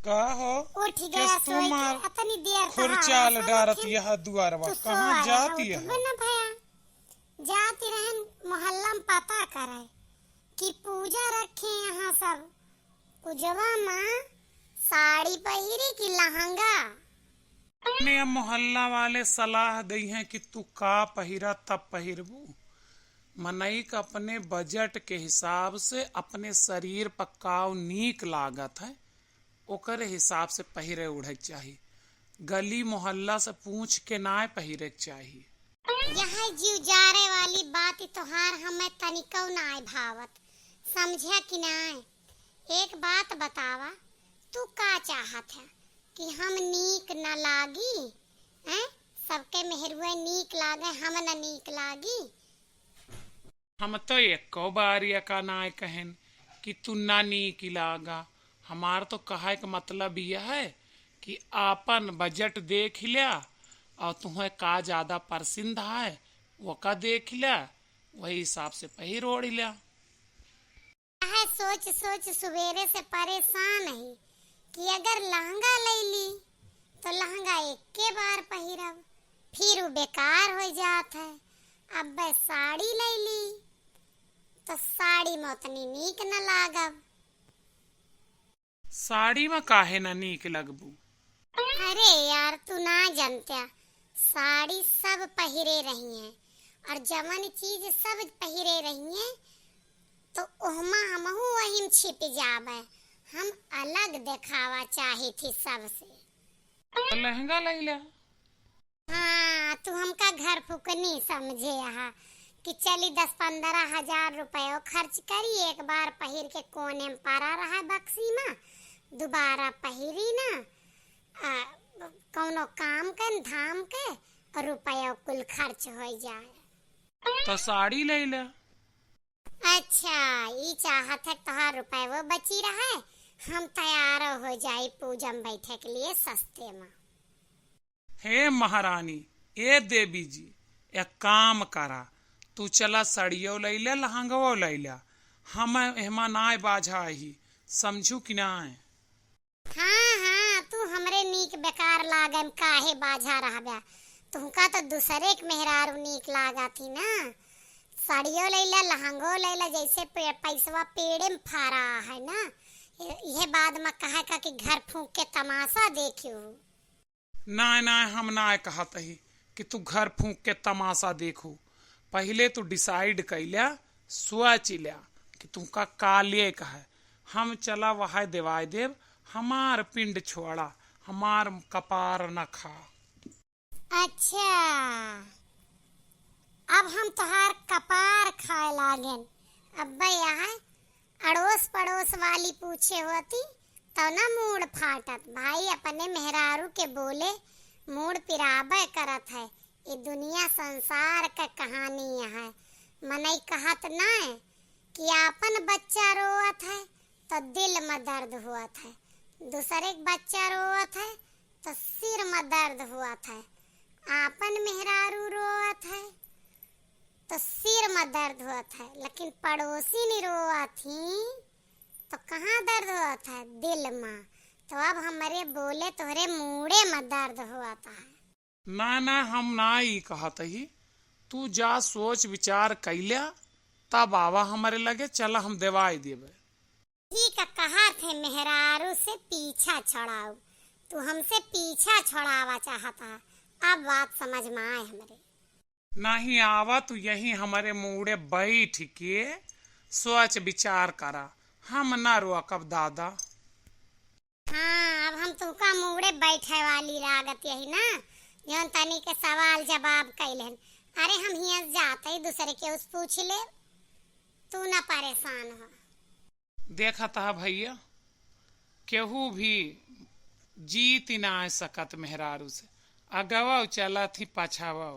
का हो उठ गया सोई तुम्हार के इतनी देर खुरचाल डारत यह दुआरवा कहाँ जाती है? ना भैया जाती रहन मोहल्ला में पता करे कि पूजा रखे यहाँ सब पूजवा माँ साड़ी पहिरी की लहंगा। ने मोहल्ला वाले सलाह दी है कि तू का पहिरा तब पहिरबू। मनई का अपने बजट के हिसाब से अपने शरीर पक्काव नीक लागत है ओकर हिसाब से पहिरे उड़े चाहिए। गली मोहल्ला से पूछ के ना पहिरे चाहिए। यह जीव जारे वाली बात तोहार हमें तनिको नाय भावत समझा कि नाय। एक बात बतावा तू का चाहत है कि हम नीक न लागी हैं? सबके मेहरुए नीक लागे हम न नीक लागी। हम तो एको बारिया का नाय कहन कि तू ना नीक लागा। हमार तो कहे का मतलब यह है कि आपन बजट देख लिया और तुम्हें का ज्यादा पसंद है वो का देख लिया वही हिसाब से पहिर ओढ़ लिया। सोच सोच सवेरे से परेशान है कि अगर लहंगा ले ली तो लहंगा एक के बार पहिरब फिर वो बेकार हो जात है। अब साड़ी ले ली तो साड़ी में उतनी नीक न लागब। साड़ी में काहे ना नीक लगबू? अरे यार तू ना जानता साड़ी सब पहिरे रही है और जवन चीज सब पहिरे रही है तो ओहमा हमहू वही छिप जावे। हम अलग दिखावा चाहे थी सबसे। तो लहंगा ले लिया। हाँ तू हमका घर फुकनी समझे यहाँ कि चली 10-15 हजार रुपये खर्च करी एक बार पहिर के कोने में पड़ा रहा बक्सी में दोबारा पहिरी ना कौनो काम कर धाम के और रुपया कुल खर्च हो जाए। तो साड़ी ले लिया। अच्छा ये चाहत है तोहार रुपये वो बची रहा है हम तैयार हो जाए पूजा में बैठे के लिए सस्ते में। हे महारानी ए देवी जी एक काम करा तू चला साड़ियों ले ले लहंगो ले लिया। हम एहमा नाय बाझा ही समझू कि नाय। हाँ हाँ तू हमरे नीक बेकार लागम काहे बाझा रहबा। तुमका तो दूसरे के मेहरारू नीक लागा थी ना। साड़ियों ले ले लहंगो ले ले जैसे पैसवा पेड़े में फारा है ना। यह बाद में कहा का कि घर फूंक के तमाशा देखियो। ना ना हम ना कहत ही कि तू घर फूंक के तमाशा देखो। पहले तू डिसाइड कैलिया सोच लिया कि तुमका का ले कहा। हम चला वह देवाय देव हमार पिंड छोड़ा हमार कपार न खा। अच्छा अब हम तोहार कपार खाए लागेन। अब यहाँ अड़ोस पड़ोस वाली पूछे होती तो ना मूड फाटत। भाई अपने मेहरारू के बोले मूड पिराबे करत है। ये दुनिया संसार का कहानी है। मनई कहत ना कि आपन बच्चा रोवत है तो दिल में दर्द हुआत है दूसरे के बच्चा रोवत है तो सिर में दर्द हुआत है। आपन मेहरारू रोवत है तो सिर में दर्द हुआत है लेकिन पड़ोसी नहीं रोवत ही तो कहाँ दर्द हुआत है दिल में। तो अब हमारे बोले तोहरे मूड़े में दर्द हुआता है। ना ना हम ना ही कहत ही तू जा सोच विचार कैलिया तब आवा हमारे लगे चला हम देवाई देवे। ठीक है कहा थे मेहरारू से पीछा छड़ाओ तू हमसे पीछा छड़ावा चाहता है। अब बात समझ में आए हमारे। नहीं आवा तू यही हमारे मुड़े बैठ के सोच विचार करा हम ना रोकब दादा। हाँ अब हम तुमका मुड़े बैठे वाली लागत यही ना जौन तनी के सवाल जवाब कैलन। अरे हम हिया जाते ही दूसरे के उस पूछ ले तू ना परेशान हो। देखा था भैया केहू भी जीत ना सकत मेहरारू से अगवा चला थी पछावा।